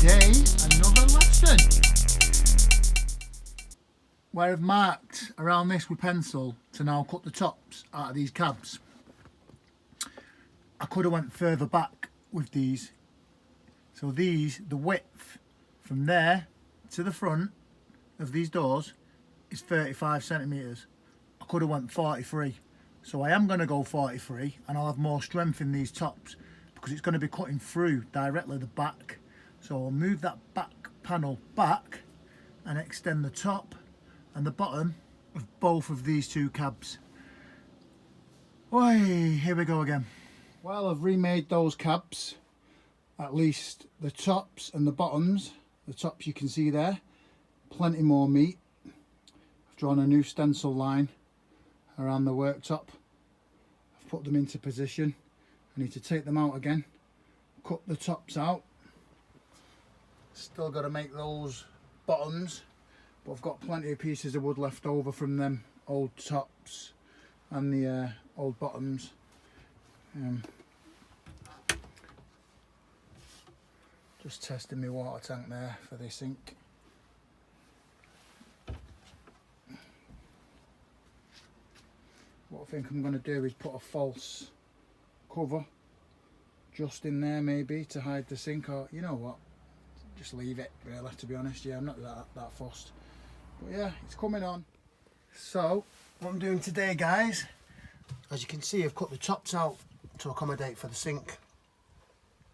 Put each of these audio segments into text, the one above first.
today another lesson where I've marked around this with pencil to now cut the tops out of these cabs. I could have went further back with these. So these, the width from there to the front of these doors is 35 centimetres. I could have went 43. So I am going to go 43 and I'll have more strength in these tops because it's going to be cutting through directly the back. So I'll move that back panel back and extend the top and the bottom of both of these two cabs. Oi, here we go again. Well, I've remade those cabs, at least the tops and the bottoms. The tops you can see there, plenty more meat. I've drawn a new stencil line around the worktop. I've put them into position. I need to take them out again, cut the tops out. Still got to make those bottoms, but I've got plenty of pieces of wood left over from them old tops and the old bottoms. Just testing my water tank there for the sink. What I think I'm going to do is put a false cover just in there maybe to hide the sink, or you know what, just leave it really, to be honest. Yeah, I'm not that fussed, but yeah, it's coming on. So what I'm doing today, guys, as you can see, I've cut the tops out to accommodate for the sink.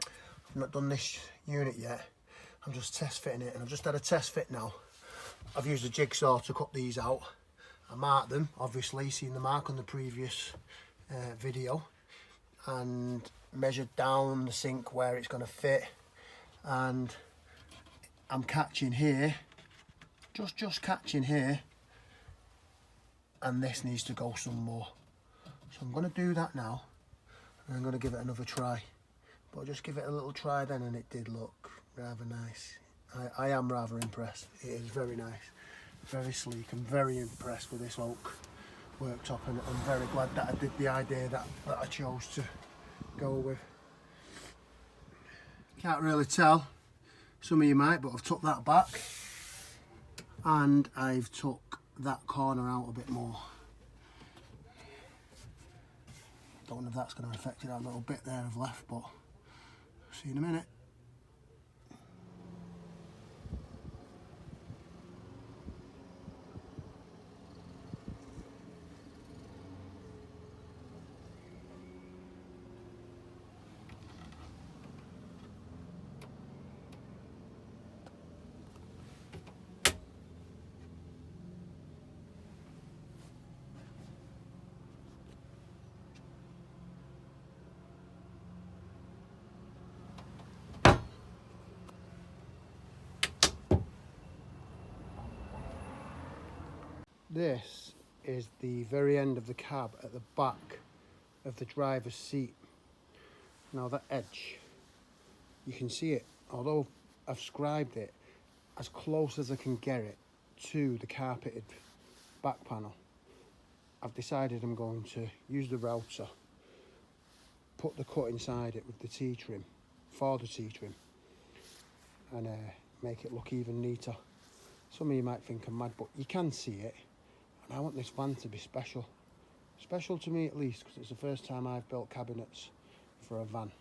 I've not done this unit yet, I'm just test fitting it, and I've just had a test fit now. I've used a jigsaw to cut these out. I marked them, obviously, seen the mark on the previous video, and measured down the sink where it's going to fit, and I'm catching here, just catching here, and this needs to go some more. So I'm going to do that now, and I'm going to give it another try. But I'll just give it a little try then, and it did look rather nice. I am rather impressed. It is very nice, very sleek. I'm very impressed with this oak worktop, and I'm very glad that I did the idea that I chose to go with. Can't really tell, some of you might, but I've took that back and I've took that corner out a bit more. Don't know if that's going to affect that little bit there I've left, but see you in a minute. This is the very end of the cab at the back of the driver's seat. Now that edge, you can see it, although I've scribed it as close as I can get it to the carpeted back panel. I've decided I'm going to use the router, put the cut inside it with the T-trim, for the T-trim, and make it look even neater. Some of you might think I'm mad, but you can see it. And I want this van to be special. Special to me at least, because it's the first time I've built cabinets for a van.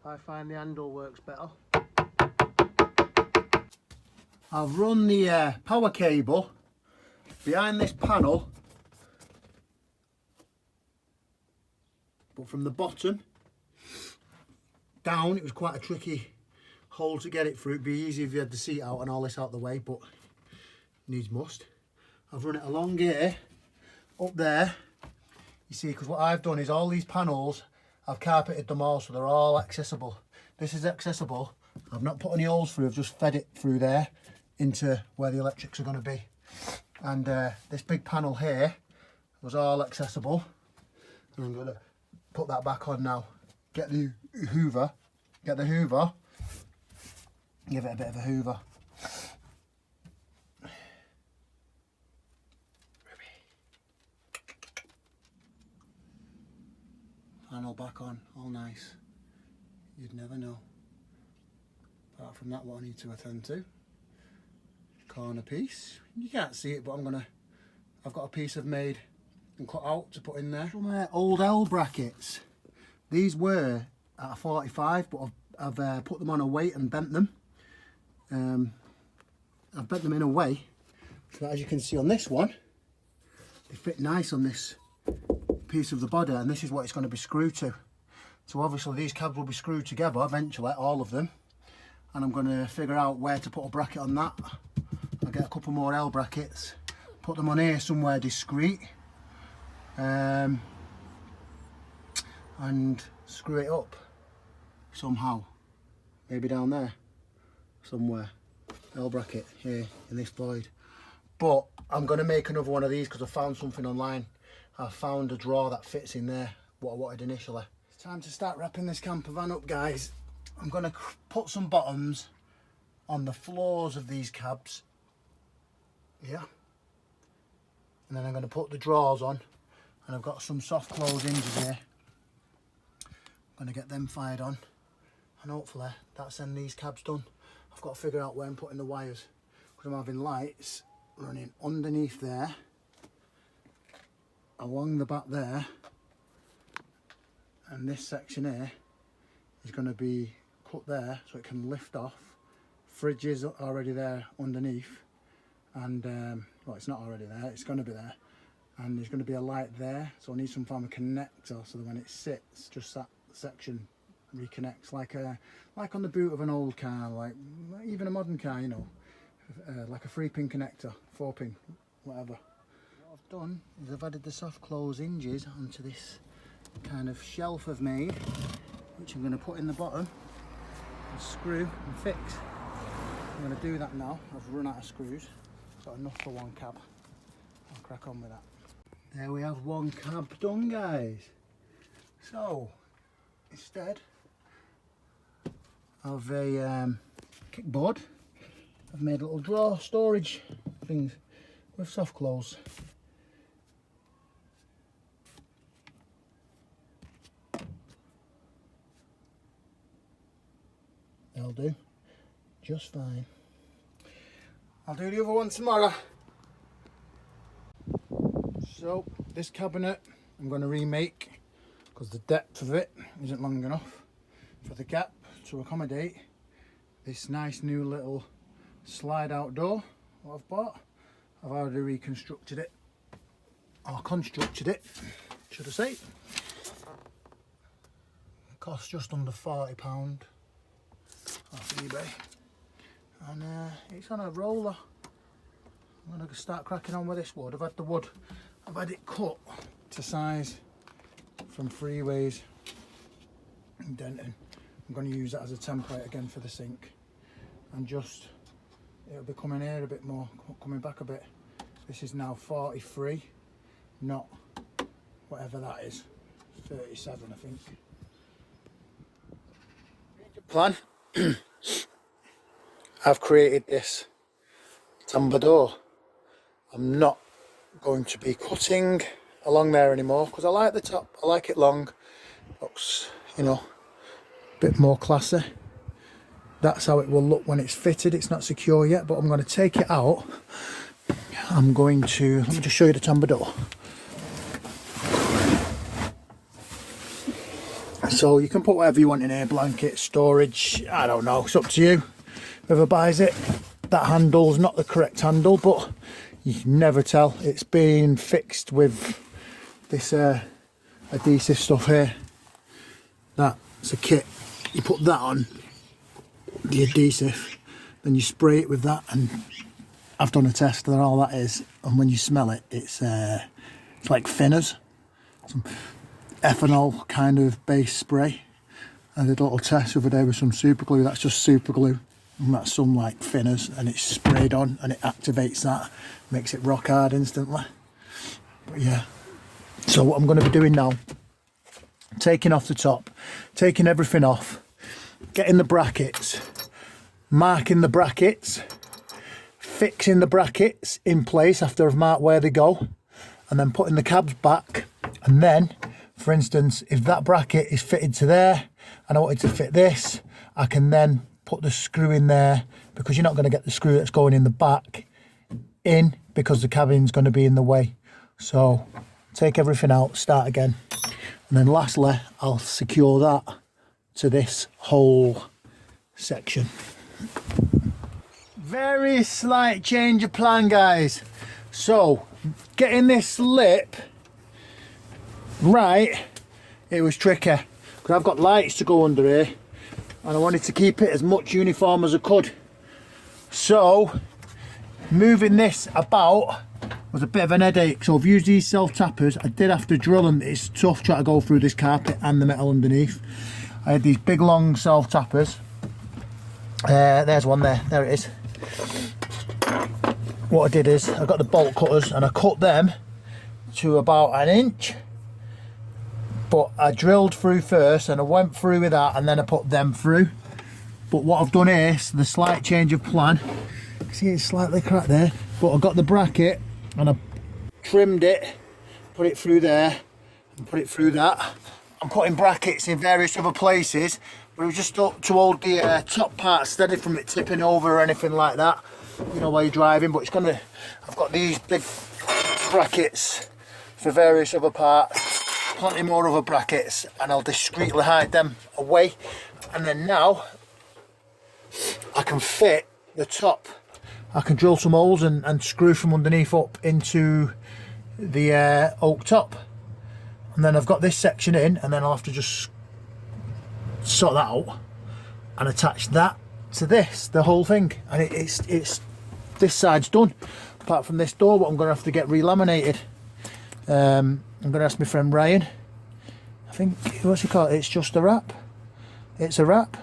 I find the handle works better. I've run the power cable behind this panel, but from the bottom down it was quite a tricky hole to get it through. It'd be easy if you had the seat out and all this out the way, but needs must. I've run it along here, up there, you see, because what I've done is all these panels, I've carpeted them all so they're all accessible. This is accessible. I've not put any holes through, I've just fed it through there into where the electrics are going to be. And this big panel here was all accessible. And I'm going to put that back on now. Get the hoover, give it a bit of a hoover. Panel back on, all nice. You'd never know. Apart from that, what I need to attend to. Corner piece. You can't see it, but I've got a piece I've made and cut out to put in there. Some old L brackets. These were at a 45, but I've put them on a weight and bent them. I've bent them in a way so that, as you can see on this one, they fit nice on this piece of the body, and this is what it's going to be screwed to. So obviously these cabs will be screwed together eventually, all of them, and I'm going to figure out where to put a bracket on that. I'll get a couple more L brackets, put them on here somewhere discreet, and screw it up somehow, maybe down there somewhere. L bracket here in this void. But I'm going to make another one of these because I found something online. I found a drawer that fits in there, what I wanted initially. It's time to start wrapping this camper van up, guys. I'm going to put some bottoms on the floors of these cabs. Yeah. And then I'm going to put the drawers on, and I've got some soft close hinges here. I'm going to get them fired on, and hopefully that's then these cabs done. I've got to figure out where I'm putting the wires, because I'm having lights running underneath there, along the back there, and this section here is going to be cut there so it can lift off. Fridge is already there underneath, and well, it's not already there, it's going to be there, and there's going to be a light there, so I need some form of connector so that when it sits, just that section reconnects, like on the boot of an old car, like even a modern car, you know, like a 3-pin connector, 4-pin, whatever. What I've done is I've added the soft close hinges onto this kind of shelf I've made, which I'm going to put in the bottom and screw and fix. I'm going to do that now. I've run out of screws, got enough for one cab. I'll crack on with that. There we have one cab done, guys. So instead of a kickboard, I've made little drawer storage things with soft close. They'll do just fine. I'll do the other one tomorrow. So this cabinet I'm going to remake because the depth of it isn't long enough for the gap to accommodate this nice new little slide out door what I've bought. I've already reconstructed it, or constructed it, should I say. It costs just under £40 off eBay, and it's on a roller. I'm going to start cracking on with this wood. I've had it cut to size from Freeways and Denton. I'm going to use that as a template again for the sink, and just it'll be coming here a bit more, coming back a bit. This is now 43, not whatever that is, 37 I think. Plan. I've created this timber door. I'm not going to be cutting along there anymore because I like the top, I like it long, looks, you know, a bit more classy. That's how it will look when it's fitted. It's not secure yet, but I'm going to take it out. I'm going to, let me just show you the timber door. So you can put whatever you want in here, blankets, storage, I don't know, it's up to you, whoever buys it. That handle's not the correct handle, but you can never tell. It's been fixed with this adhesive stuff here. That's a kit. You put that on the adhesive, then you spray it with that, and I've done a test and all that is, and when you smell it, it's like thinners, some ethanol kind of base spray. I did a little test the other day with some super glue. That's just super glue, and that's some like thinners, and it's sprayed on and it activates that, makes it rock hard instantly. But yeah, so what I'm going to be doing now, taking off the top, taking everything off, getting the brackets, marking the brackets, fixing the brackets in place after I've marked where they go, and then putting the cabs back. And then, for instance, if that bracket is fitted to there and I wanted to fit this, I can then put the screw in there, because you're not going to get the screw that's going in the back in, because the cabin's going to be in the way. So take everything out, start again, and then lastly I'll secure that to this whole section. Very slight change of plan, guys. So getting this lip right, it was tricky, because I've got lights to go under here and I wanted to keep it as much uniform as I could. So moving this about was a bit of an headache. So I've used these self tappers. I did have to drill them. It's tough trying to go through this carpet and the metal underneath. I had these big long self tappers. There's one there it is. What I did is I got the bolt cutters and I cut them to about 1 inch, but I drilled through first and I went through with that, and then I put them through. But what I've done here is the slight change of plan. See, it's slightly cracked there, but I got the bracket and I trimmed it, put it through there and put it through that. I'm putting brackets in various other places, but it was just to hold the top part steady from it tipping over or anything like that, you know, while you're driving. But it's gonna, I've got these big brackets for various other parts, plenty more other brackets, and I'll discreetly hide them away. And then now I can fit the top, I can drill some holes and screw from underneath up into the oak top. And then I've got this section in, and then I'll have to just sort that out and attach that to this, the whole thing. And it's this side's done, apart from this door, what I'm going to have to get relaminated. I'm going to ask my friend Ryan, I think, what's he called? It's just a wrap. It's a wrap.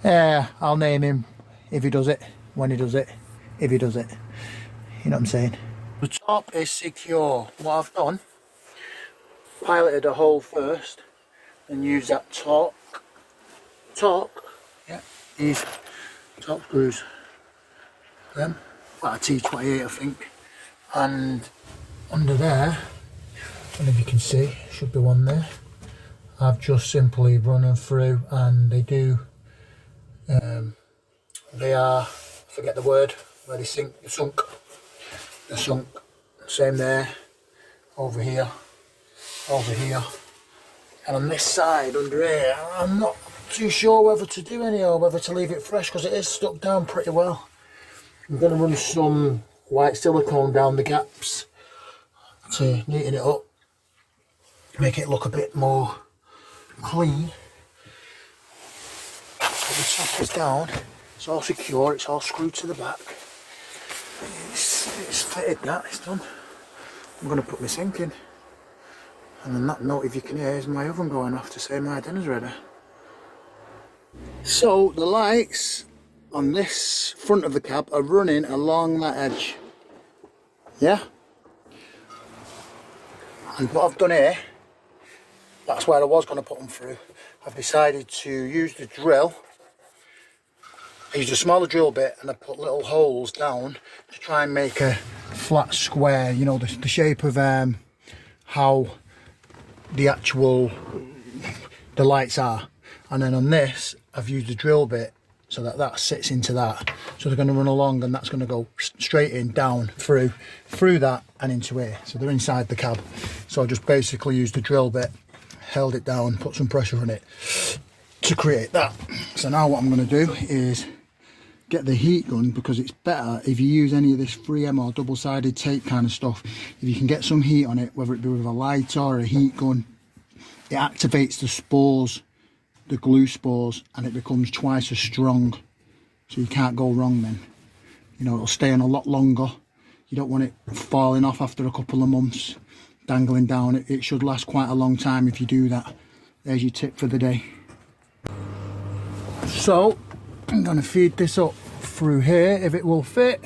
Yeah, I'll name him if he does it, when he does it, if he does it. You know what I'm saying? The top is secure. What I've done, piloted a hole first and used that torque, yeah, these top screws, them, about a T28 I think, and under there, I don't know if you can see, should be one there. I've just simply run them through, and they do, they are, I forget the word, where they sink, sunk, same there, over here, and on this side under here, I'm not too sure whether to do any or whether to leave it fresh, because it is stuck down pretty well. I'm going to run some white silicone down the gaps to neaten it up, make it look a bit more clean. Put the top is down, it's all secure, it's all screwed to the back. It's fitted, that, it's done. I'm going to put my sink in. And on that note, if you can hear, is my oven going off to say my dinner's ready. So the lights on this front of the cab are running along that edge. Yeah? And what I've done here, that's where I was going to put them through. I've decided to use the drill. I used a smaller drill bit and I put little holes down to try and make a flat square, you know, the shape of how the actual the lights are. And then on this I've used a drill bit so that sits into that, so they're going to run along, and that's going to go straight in, down, through that and into here, so they're inside the cab. So I just basically used the drill bit held it down, put some pressure on it to create that. So now what I'm going to do is get the heat gun, because it's better if you use any of this 3M or double-sided tape kind of stuff. If you can get some heat on it, whether it be with a lighter or a heat gun, it activates the spores, the glue spores, and it becomes twice as strong. So you can't go wrong then. You know, it'll stay on a lot longer. You don't want it falling off after a couple of months, dangling down. It should last quite a long time if you do that. There's your tip for the day. So I'm going to feed this up through here if it will fit.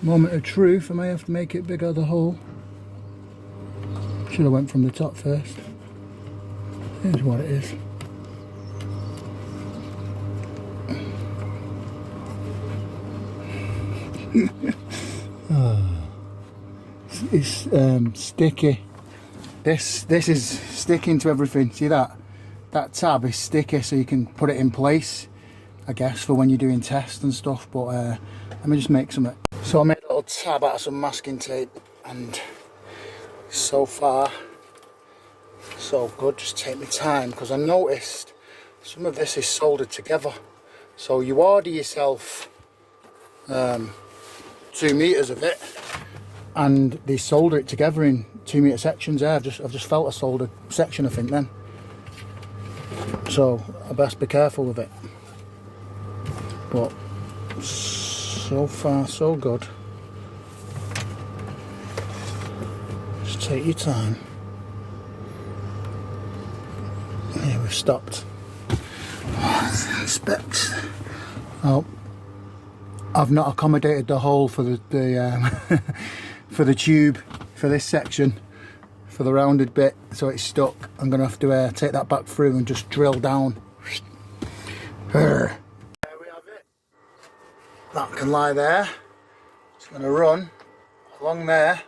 Moment of truth, I may have to make it bigger, the hole. Should have went from the top first. Here's what it is. It's sticky. This is sticking to everything. See that? That tab is sticky, so you can put it in place, I guess, for when you're doing tests and stuff. But let me just make some. So I made a little tab out of some masking tape, and so far so good. Just take my time, because I noticed some of this is soldered together. So you order yourself 2 meters of it, and they solder it together in 2 meter sections. There, I've just felt a soldered section, I think, then. So I best be careful with it. But so far so good. Just take your time. Yeah, we've stopped. Inspect. Oh, I've not accommodated the hole for the for the tube for this section, for the rounded bit, so it's stuck. I'm gonna have to take that back through and just drill down. There we have it. That can lie there. It's gonna run along there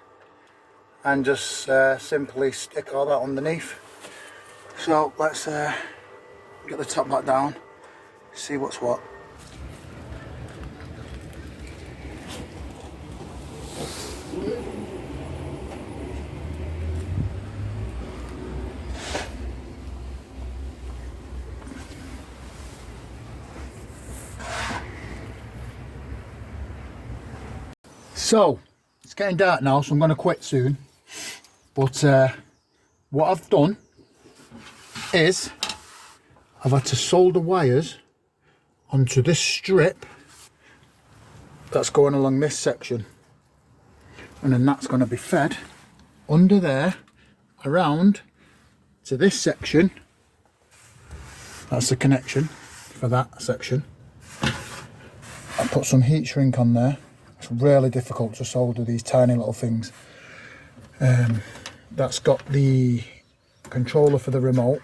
and just simply stick all that underneath. So let's get the top back down, see what's what. So it's getting dark now, so I'm going to quit soon. But what I've done is I've had to solder wires onto this strip that's going along this section, and then that's going to be fed under there around to this section. That's the connection for that section. I put some heat shrink on there. It's really difficult to solder these tiny little things. That's got the controller for the remote,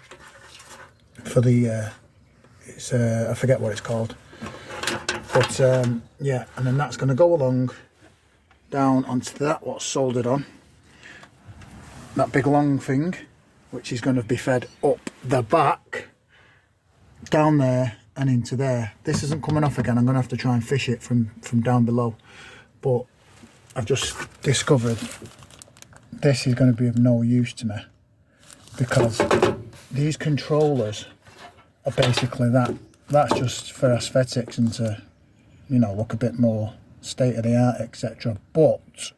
for the it's I forget what it's called, but yeah, and then that's going to go along down onto that what's soldered on, that big long thing, which is going to be fed up the back, down there and into there. This isn't coming off again. I'm going to have to try and fish it from down below, but I've just discovered this is going to be of no use to me, because these controllers are basically that's just for aesthetics and to, you know, look a bit more state of the art, etc. But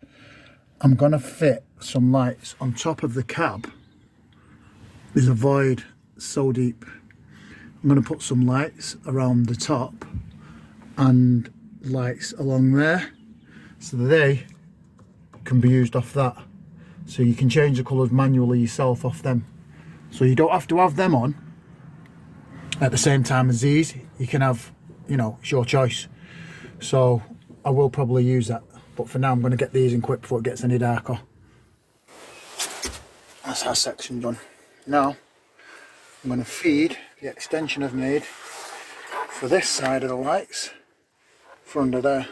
I'm going to fit some lights on top of the cab. There's a void so deep. I'm going to put some lights around the top and lights along there, so they can be used off that. So you can change the colours manually yourself off them. So you don't have to have them on at the same time as these. You can have, you know, it's your choice. So I will probably use that. But for now I'm going to get these in quick before it gets any darker. That's that section done. Now I'm going to feed the extension I've made for this side of the lights for under there.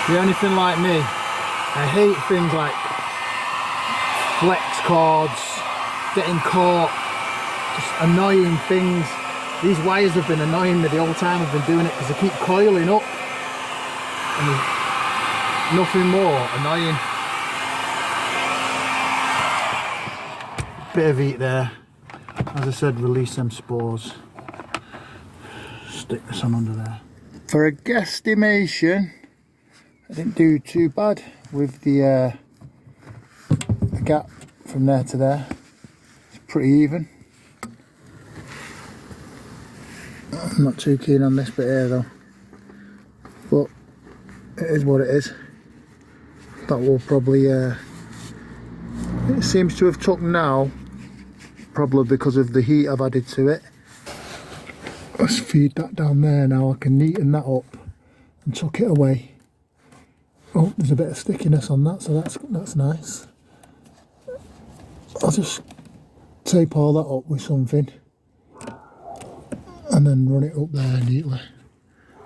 If you're anything like me, I hate things like flex cords, getting caught, just annoying things. These wires have been annoying me the whole time I've been doing it because they keep coiling up. And there's nothing more annoying. Bit of heat there. As I said, release them spores. Stick this on under there. For a guesstimation, I didn't do too bad with the gap from there to there. It's pretty even. I'm not too keen on this bit here though, but it is what it is. That will probably, it seems to have took now, probably because of the heat I've added to it. Let's feed that down there now. I can neaten that up and tuck it away. Oh, there's a bit of stickiness on that, so that's nice. I'll just tape all that up with something and then run it up there neatly.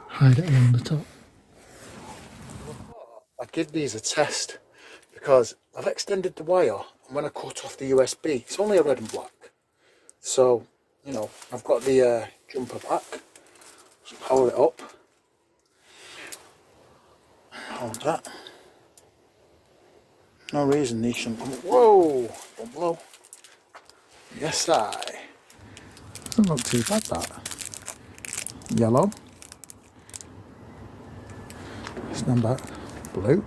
Hide it along the top. I'd give these a test because I've extended the wire, and when I cut off the USB, it's only a red and black. So, you know, I've got the jumper back. Just power it up. Hold that. No reason these shouldn't come. Whoa! Don't blow. Yes, doesn't look too bad, that. Yellow. Stand back. Blue.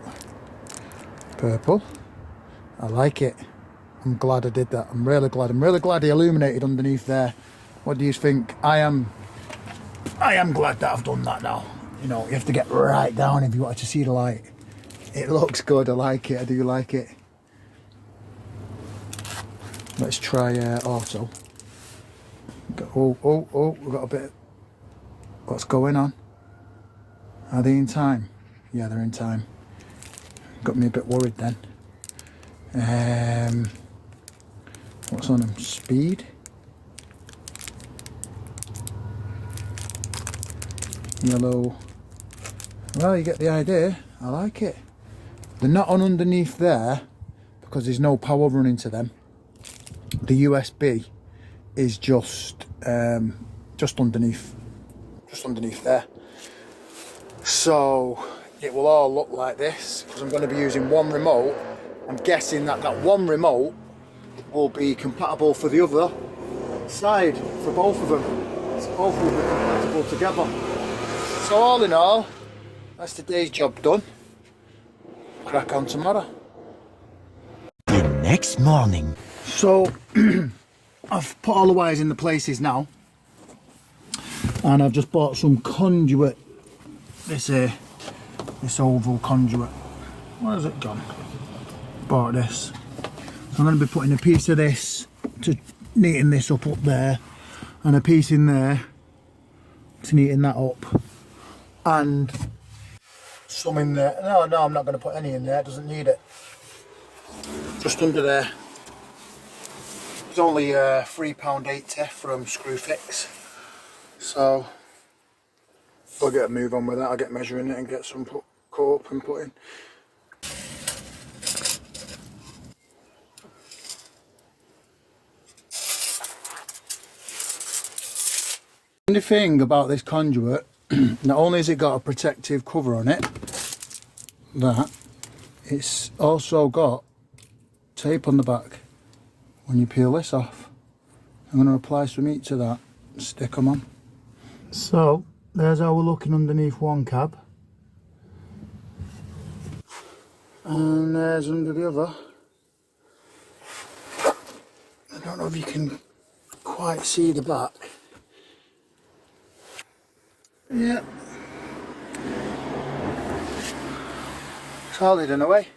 Purple. I like it. I'm glad I did that. I'm really glad. I'm really glad he illuminated underneath there. What do you think? I am glad that I've done that now. You know, you have to get right down if you want to see the light. It looks good. I like it. I do like it. Let's try auto. Oh, we've got a bit. What's going on? Are they in time? Yeah, they're in time. Got me a bit worried then. What's on them? Speed. Yellow. Well, you get the idea. I like it. They're not on underneath there because there's no power running to them. The USB is just underneath there. So it will all look like this because I'm going to be using one remote. I'm guessing that one remote will be compatible for the other side, for both of them. So both will be compatible together. So all in all, that's today's job done. Crack on tomorrow. The next morning. So I've put all the wires in the places now, and I've just bought some conduit. This oval conduit. Where has it gone? Bought this. So I'm going to be putting a piece of this to neaten this up there, and a piece in there to neaten that up, and some in there. No, I'm not going to put any in there. It doesn't need it. Just under there. It's only £3.80 from Screwfix. So I'll get a move on with that. I'll get measuring it and get some cut up and put in. The thing about this conduit, not only has it got a protective cover on it, that it's also got tape on the back. When you peel this off, I'm going to apply some heat to that and stick them on. So there's how we're looking underneath one cab, and there's under the other. I don't know if you can quite see the back. Yeah, solid in a way.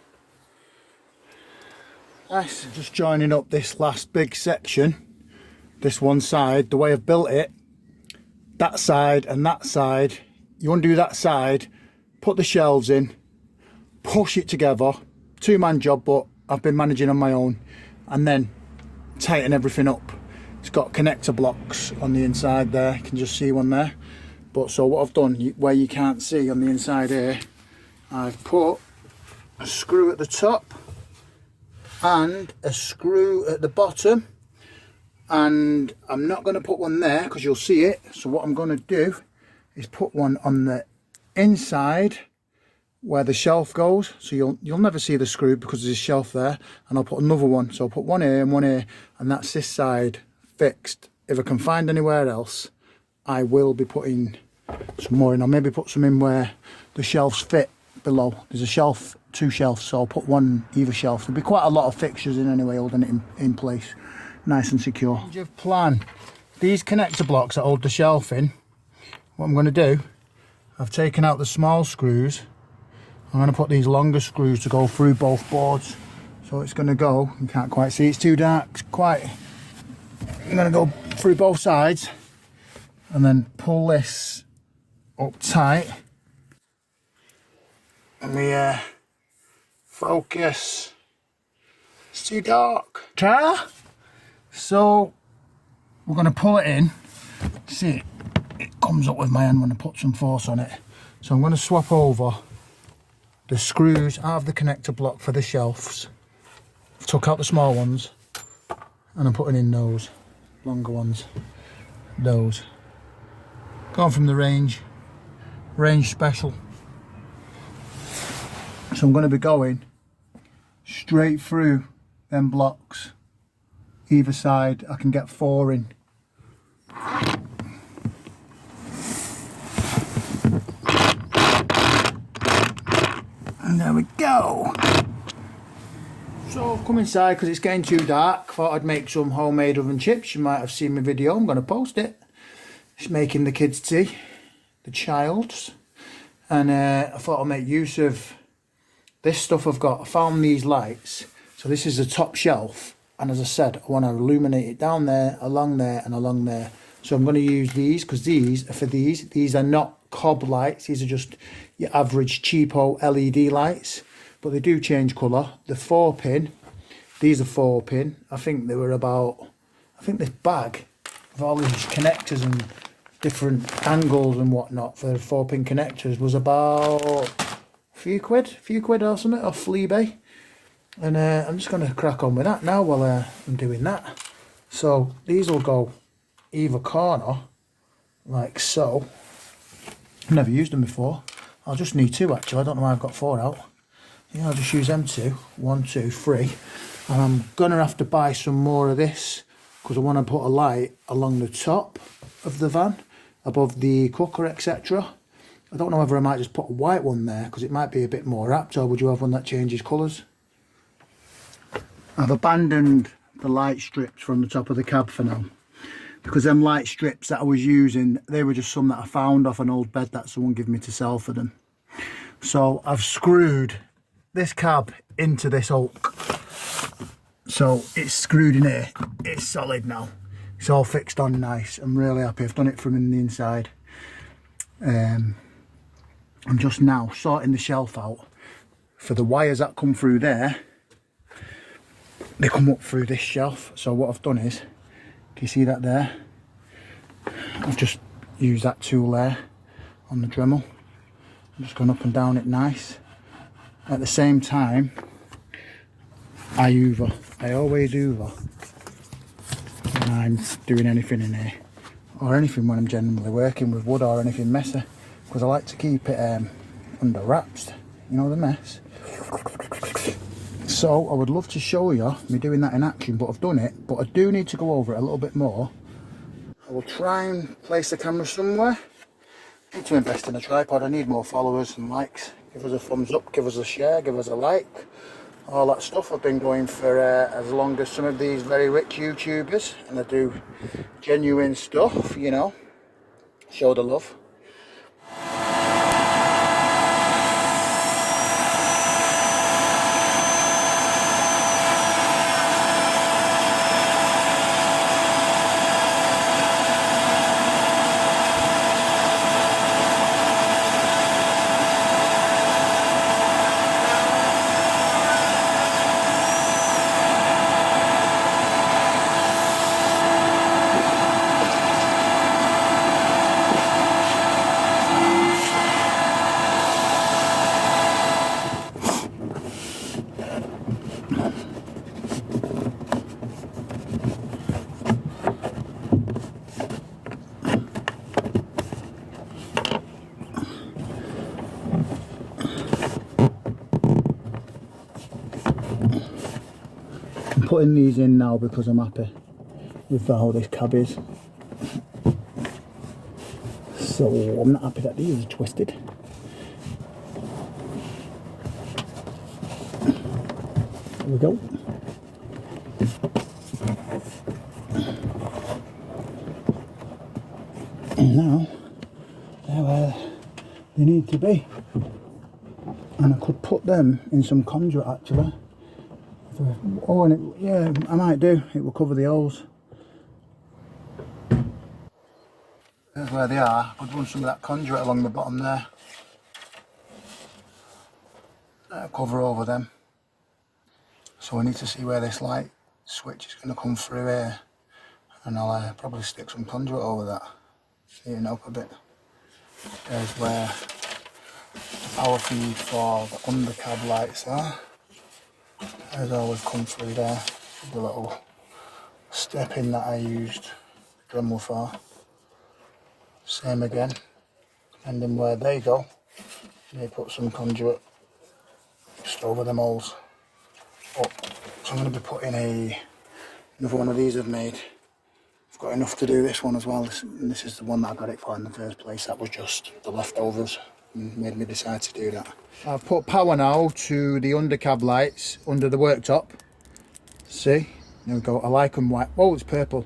Nice. Just joining up this last big section, this one side. The way I've built it, that side and that side, you undo that side, put the shelves in, push it together, two-man job, but I've been managing on my own, and then tighten everything up. It's got connector blocks on the inside there, you can just see one there. But so what I've done, where you can't see on the inside here, I've put a screw at the top and a screw at the bottom, and I'm not going to put one there because you'll see it. So what I'm going to do is put one on the inside where the shelf goes, so you'll never see the screw because there's a shelf there, and I'll put another one. So I'll put one here and one here, and that's this side fixed. If I can find anywhere else, I will be putting some more in. I'll maybe put some in where the shelves fit below. There's a shelf, 2 shelves, so I'll put one either shelf. There'll be quite a lot of fixtures in anyway, holding it in place nice and secure. Change of plan. These connector blocks that hold the shelf in, what I'm going to do, I've taken out the small screws. I'm going to put these longer screws to go through both boards. So it's going to go, you can't quite see, it's too dark, it's quite, I'm going to go through both sides and then pull this up tight. Let me focus. It's too dark. So we're going to pull it in. See, it comes up with my hand when I put some force on it. So I'm going to swap over the screws out of the connector block for the shelves. I've took out the small ones and I'm putting in those longer ones. Those. Going from the range special. So I'm going to be going straight through them blocks. Either side, I can get 4 in. And there we go. So I've come inside because it's getting too dark. Thought I'd make some homemade oven chips. You might have seen my video. I'm going to post it. Just making the kids' tea, the child's. And I thought I'd make use of this stuff I've got. I found these lights. So this is the top shelf. And as I said, I want to illuminate it down there, along there and along there. So I'm going to use these because these are for these. These are not cob lights. These are just your average cheapo LED lights. But they do change colour. The 4-pin. These are 4-pin. I think they were about, I think this bag of all these connectors and different angles and whatnot for 4-pin connectors was about a few quid or something off Fleabay. And I'm just going to crack on with that now while I'm doing that. So these will go either corner, like so. I've never used them before. I'll just need 2 actually. I don't know why I've got 4 out. Yeah, I'll just use them 2. 1, 2, 3. And I'm going to have to buy some more of this because I want to put a light along the top of the van, above the cooker, etc. I don't know whether I might just put a white one there because it might be a bit more apt, or would you have one that changes colours? I've abandoned the light strips from the top of the cab for now, because them light strips that I was using, they were just some that I found off an old bed that someone gave me to sell for them. So I've screwed this cab into this oak, so it's screwed in here. It's solid now, it's all fixed on nice. I'm really happy. I've done it from in the inside. I'm just now sorting the shelf out for the wires that come through there. They come up through this shelf. So what I've done is, can you see that there? I've just used that tool there on the Dremel. I'm just going up and down it nice. At the same time, I hoover. I always hoover when I'm doing anything in here, or anything when I'm generally working with wood or anything messy, because I like to keep it under wraps, you know, the mess. So I would love to show you me doing that in action, but I've done it. But I do need to go over it a little bit more. I will try and place the camera somewhere. I need to invest in a tripod. I need more followers and likes. Give us a thumbs up, give us a share, give us a like. All that stuff. I've been going for as long as some of these very rich YouTubers, and I do genuine stuff, you know. Show the love. putting these in now because I'm happy with how this cab is. So I'm not happy that these are twisted. There we go. And now they're where they need to be. And I could put them in some conduit actually. Oh, and yeah, I might do. It will cover the holes. There's where they are. I could run some of that conduit along the bottom there. Cover over them. So we need to see where this light switch is going to come through here. And I'll probably stick some conduit over that. Seeing up a bit. There's where the power feed for the under cab lights are. There's always come through there. The little step in that I used the Dremel for. Same again. Depending where they go, you may put some conduit just over them holes. Up. So I'm going to be putting another one of these I've made. I've got enough to do this one as well. This is the one that I got it for in the first place. That was just the leftovers and made me decide to do that. I've put power now to the undercab lights under the worktop. See? There we go. I like them white. Oh, it's purple.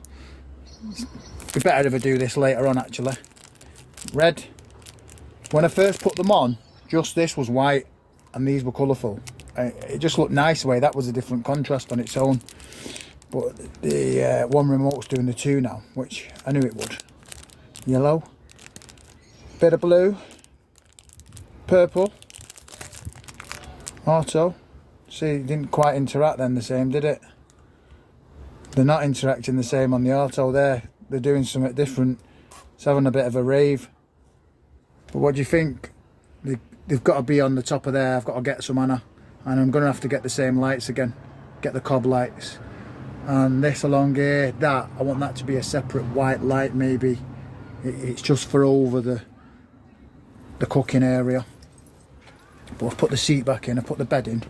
It'd be better if I do this later on actually. Red. When I first put them on, just this was white and these were colourful. It just looked nice the way that was a different contrast on its own. But the one remote's doing the two now, which I knew it would. Yellow. Bit of blue. Purple. Auto. See, it didn't quite interact then the same, did it? They're not interacting the same on the auto there. They're doing something different. It's having a bit of a rave. But what do you think? They've got to be on the top of there. I've got to get some Anna. And I'm going to have to get the same lights again. Get the cob lights. And this along here, that, I want that to be a separate white light maybe. It's just for over the cooking area. But I've put the seat back in, I put the bed in.